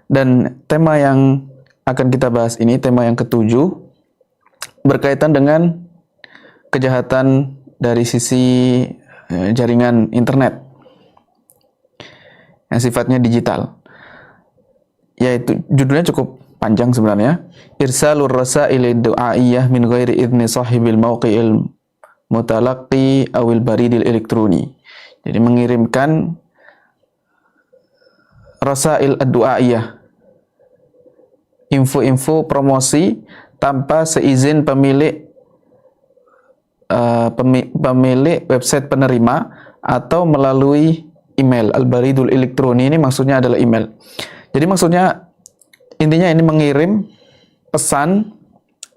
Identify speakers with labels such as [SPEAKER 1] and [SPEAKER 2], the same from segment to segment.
[SPEAKER 1] Dan tema yang akan kita bahas ini, tema yang ketujuh, berkaitan dengan kejahatan dari sisi jaringan internet yang sifatnya digital. Yaitu judulnya cukup panjang sebenarnya. Irsalur rasail du'aiyah min ghairi idzni sahibil mauqi'il mutalaqqi awil baridil elektroni. Jadi mengirimkan rasail ad-du'aiyah, info-info promosi tanpa seizin pemilik website penerima atau melalui email. Al-baridul elektroni ini maksudnya adalah email. Jadi maksudnya intinya ini mengirim pesan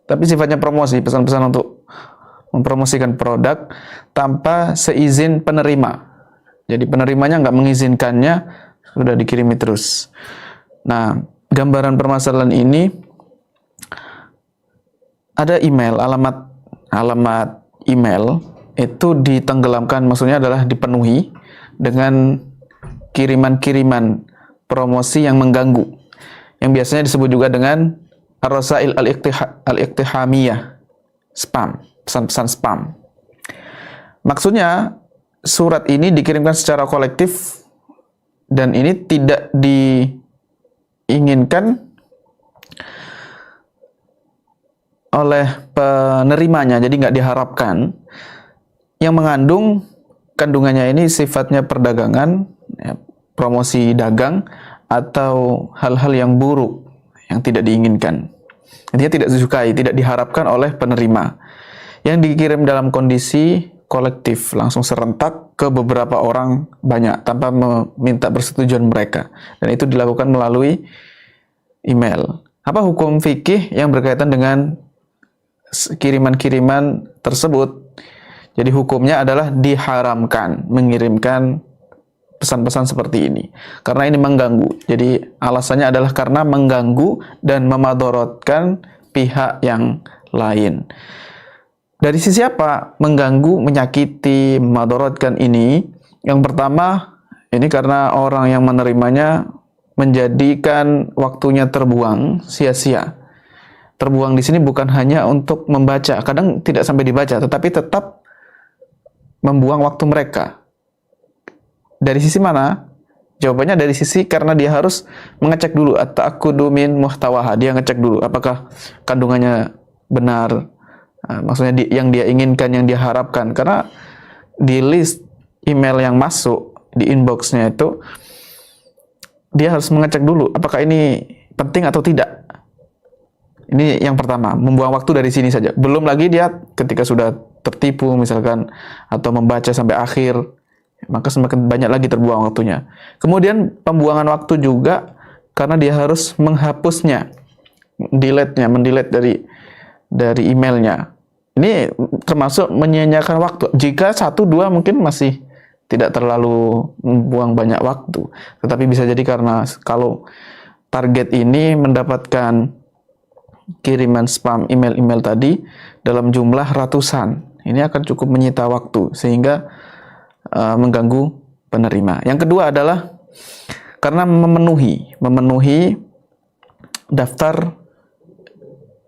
[SPEAKER 1] tapi sifatnya promosi, pesan-pesan untuk mempromosikan produk tanpa seizin penerima. Jadi penerimanya nggak mengizinkannya, sudah dikirimi terus. Nah, gambaran permasalahan ini ada email, alamat email itu ditenggelamkan, maksudnya adalah dipenuhi dengan kiriman-kiriman promosi yang mengganggu, yang biasanya disebut juga dengan ar-rasail al-iqtihamiyah, spam, pesan-pesan spam. Maksudnya surat ini dikirimkan secara kolektif dan ini tidak diinginkan oleh penerimanya, jadi nggak diharapkan. Yang mengandung kandungannya ini sifatnya perdagangan, ya, promosi dagang atau hal-hal yang buruk yang tidak diinginkan. Intinya tidak disukai, tidak diharapkan oleh penerima. Yang dikirim dalam kondisi kolektif, langsung serentak ke beberapa orang banyak tanpa meminta persetujuan mereka. Dan itu dilakukan melalui email. Apa hukum fikih yang berkaitan dengan kiriman-kiriman tersebut? Jadi hukumnya adalah diharamkan mengirimkan pesan-pesan seperti ini, karena ini mengganggu. Jadi alasannya adalah karena mengganggu dan memadorotkan pihak yang lain. Dari sisi apa mengganggu, menyakiti, memadorotkan ini? Yang pertama, ini karena orang yang menerimanya menjadikan waktunya terbuang sia-sia. Terbuang di sini bukan hanya untuk membaca, kadang tidak sampai dibaca, tetapi tetap membuang waktu mereka. Dari sisi mana? Jawabannya dari sisi karena dia harus mengecek dulu at-ta'akkudu min muhtawaha. Dia ngecek dulu apakah kandungannya benar, maksudnya yang dia inginkan, yang dia harapkan. Karena di list email yang masuk di inboxnya itu, dia harus mengecek dulu apakah ini penting atau tidak. Ini yang pertama, membuang waktu dari sini saja. Belum lagi dia ketika sudah tertipu misalkan atau membaca sampai akhir, maka semakin banyak lagi terbuang waktunya. Kemudian pembuangan waktu juga karena dia harus menghapusnya, mendelete dari emailnya. Ini termasuk menyia-nyiakan waktu. Jika 1-2 mungkin masih tidak terlalu membuang banyak waktu, tetapi bisa jadi karena kalau target ini mendapatkan kiriman spam email-email tadi dalam jumlah ratusan, ini akan cukup menyita waktu sehingga mengganggu penerima. Yang kedua adalah karena memenuhi daftar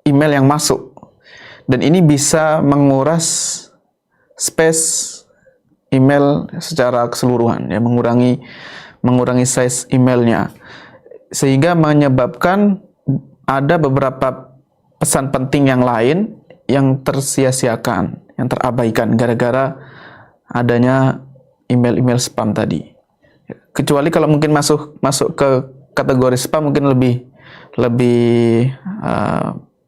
[SPEAKER 1] email yang masuk, dan ini bisa menguras space email secara keseluruhan, ya, mengurangi size emailnya, sehingga menyebabkan ada beberapa pesan penting yang lain yang tersia-siakan, yang terabaikan gara-gara adanya email-email spam tadi. Kecuali kalau mungkin masuk ke kategori spam mungkin lebih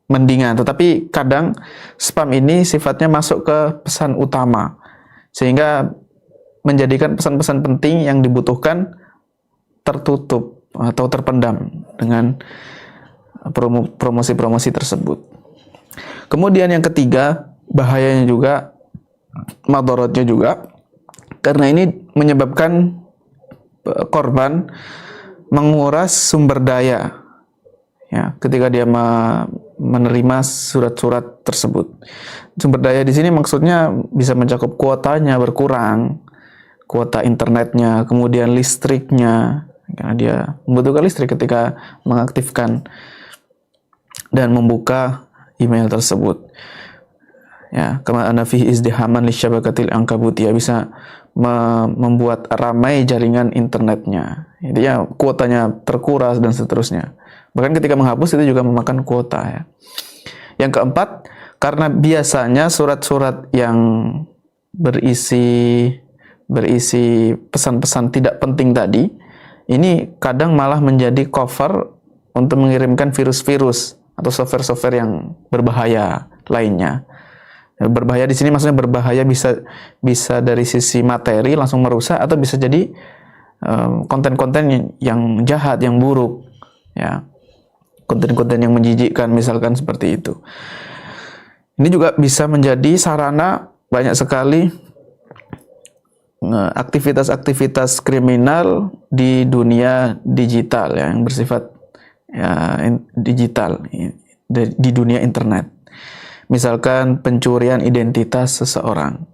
[SPEAKER 1] mendingan. Tetapi kadang spam ini sifatnya masuk ke pesan utama, sehingga menjadikan pesan-pesan penting yang dibutuhkan tertutup atau terpendam dengan promosi-promosi tersebut. Kemudian yang ketiga, bahayanya juga, madorotnya juga, karena ini menyebabkan korban menguras sumber daya, ya, ketika dia menerima surat-surat tersebut. Sumber daya di sini maksudnya bisa mencakup kuotanya berkurang, kuota internetnya, kemudian listriknya, karena dia membutuhkan listrik ketika mengaktifkan dan membuka email tersebut. Ya, kama anna fihi izdihaman lisyabakatil ankabutiyah, bisa membuat ramai jaringan internetnya. Intinya kuotanya terkuras dan seterusnya. Bahkan ketika menghapus itu juga memakan kuota ya. Yang keempat, karena biasanya surat-surat yang berisi pesan-pesan tidak penting tadi, ini kadang malah menjadi cover untuk mengirimkan virus-virus atau software-software yang berbahaya lainnya. Berbahaya di sini maksudnya berbahaya bisa dari sisi materi langsung merusak, atau bisa jadi konten-konten yang jahat, yang buruk, ya, konten-konten yang menjijikkan misalkan seperti itu. Ini juga bisa menjadi sarana banyak sekali aktivitas-aktivitas kriminal di dunia digital ya, yang bersifat ya, digital di dunia internet. Misalkan pencurian identitas seseorang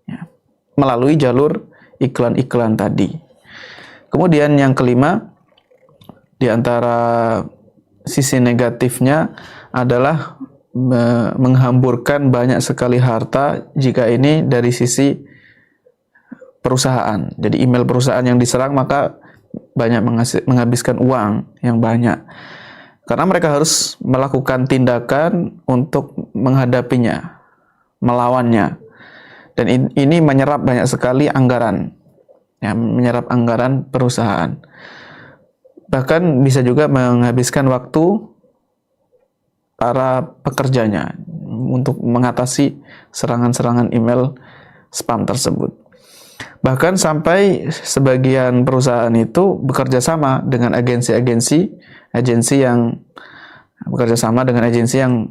[SPEAKER 1] ya, melalui jalur iklan-iklan tadi. Kemudian yang kelima, di antara sisi negatifnya adalah menghamburkan banyak sekali harta jika ini dari sisi perusahaan. Jadi email perusahaan yang diserang maka banyak menghabiskan uang yang banyak. Karena mereka harus melakukan tindakan untuk menghadapinya, melawannya. Dan ini menyerap banyak sekali anggaran, ya, menyerap anggaran perusahaan. Bahkan bisa juga menghabiskan waktu para pekerjanya untuk mengatasi serangan-serangan email spam tersebut. Bahkan sampai sebagian perusahaan itu bekerja sama dengan agensi yang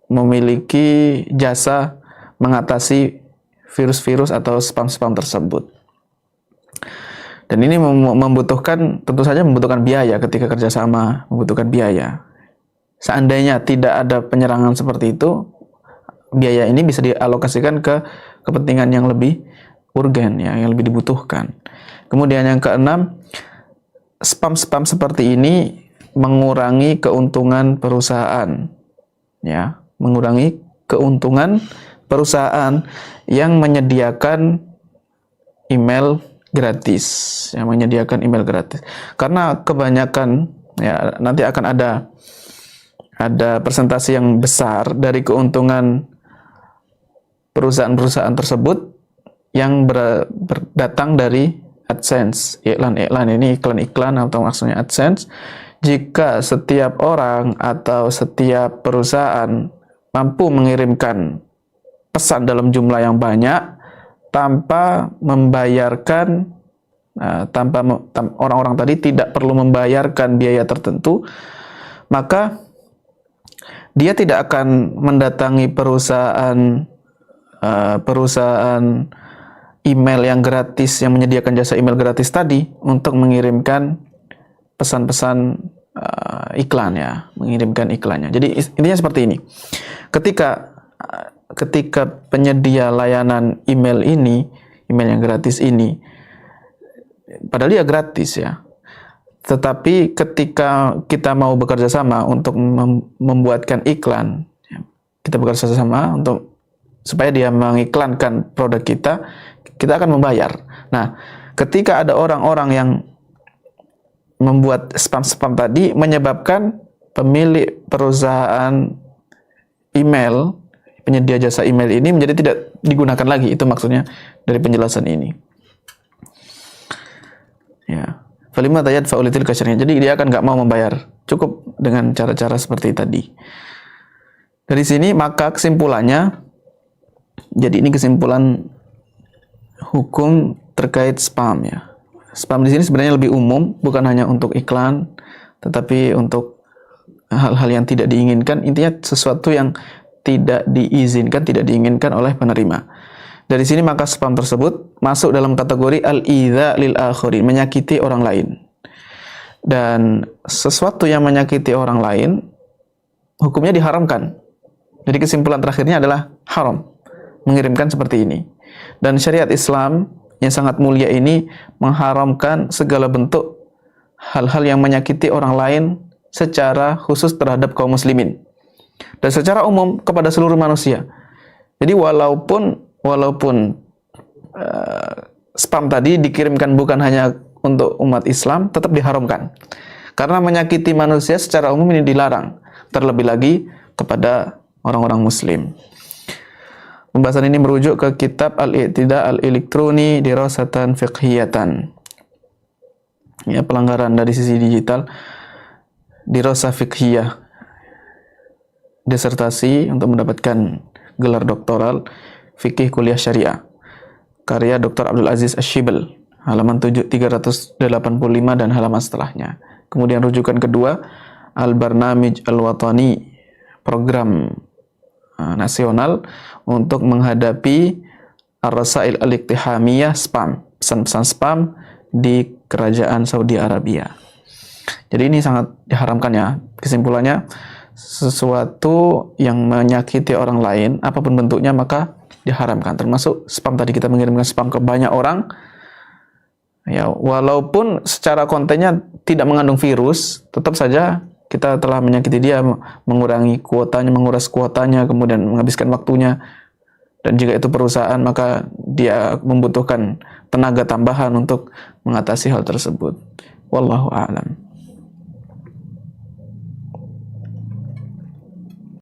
[SPEAKER 1] memiliki jasa mengatasi virus-virus atau spam-spam tersebut. Dan ini tentu saja membutuhkan biaya. Ketika kerjasama membutuhkan biaya. Seandainya tidak ada penyerangan seperti itu, biaya ini bisa dialokasikan ke kepentingan yang lebih urgen, ya, yang lebih dibutuhkan. Kemudian yang keenam, spam-spam seperti ini mengurangi keuntungan perusahaan, ya, mengurangi keuntungan perusahaan yang menyediakan email gratis, karena kebanyakan, ya, nanti akan ada persentase yang besar dari keuntungan perusahaan-perusahaan tersebut yang datang dari AdSense, iklan-iklan atau maksudnya AdSense. Jika setiap orang atau setiap perusahaan mampu mengirimkan pesan dalam jumlah yang banyak tanpa membayarkan, orang-orang tadi tidak perlu membayarkan biaya tertentu, maka dia tidak akan mendatangi perusahaan email yang gratis, yang menyediakan jasa email gratis tadi untuk mengirimkan pesan-pesan iklan, ya, mengirimkan iklannya. Jadi intinya seperti ini. Ketika penyedia layanan email yang gratis ini, padahal dia gratis, ya, tetapi ketika kita mau bekerja sama untuk membuatkan iklan, kita bekerja sama supaya dia mengiklankan produk kita akan membayar. Nah, ketika ada orang-orang yang membuat spam-spam tadi, menyebabkan pemilik perusahaan email, penyedia jasa email ini menjadi tidak digunakan lagi. Itu maksudnya dari penjelasan ini. Ya. Falima tayad faulitil kasyarnya. Jadi dia akan nggak mau membayar. Cukup dengan cara-cara seperti tadi. Dari sini maka kesimpulannya, jadi ini kesimpulan hukum terkait spam, ya. Spam di sini sebenarnya lebih umum, bukan hanya untuk iklan, tetapi untuk hal-hal yang tidak diinginkan. Intinya sesuatu yang tidak diizinkan, tidak diinginkan oleh penerima. Dari sini maka spam tersebut masuk dalam kategori al-idza lil akhirin, menyakiti orang lain. Dan sesuatu yang menyakiti orang lain hukumnya diharamkan. Jadi kesimpulan terakhirnya adalah haram mengirimkan seperti ini. Dan syariat Islam yang sangat mulia ini mengharamkan segala bentuk hal-hal yang menyakiti orang lain secara khusus terhadap kaum muslimin dan secara umum kepada seluruh manusia. Jadi walaupun spam tadi dikirimkan bukan hanya untuk umat Islam, tetap diharamkan. Karena menyakiti manusia secara umum ini dilarang, terlebih lagi kepada orang-orang muslim. Pembahasan ini merujuk ke kitab Al-I'tida Al-Elektroni Dirasatan Fiqhiyatan. Ya, pelanggaran dari sisi digital, dirasa fiqhiyah, disertasi untuk mendapatkan gelar doktoral fikih kuliah syariah, karya Dr. Abdul Aziz Ash-Shibl, halaman 385 dan halaman setelahnya. Kemudian rujukan kedua, Al-Barnamij Al-Watani, program nasional untuk menghadapi Ar-Rasail Al-Iktihamiyah, spam, pesan-pesan spam di kerajaan Saudi Arabia. Jadi ini sangat diharamkan ya. Kesimpulannya, sesuatu yang menyakiti orang lain, apapun bentuknya, maka diharamkan. Termasuk spam tadi, kita mengirimkan spam ke banyak orang, ya, walaupun secara kontennya tidak mengandung virus, tetap saja kita telah menyakiti dia, mengurangi kuotanya, menguras kuotanya, kemudian menghabiskan waktunya. Dan jika itu perusahaan, maka dia membutuhkan tenaga tambahan untuk mengatasi hal tersebut. Wallahu a'lam.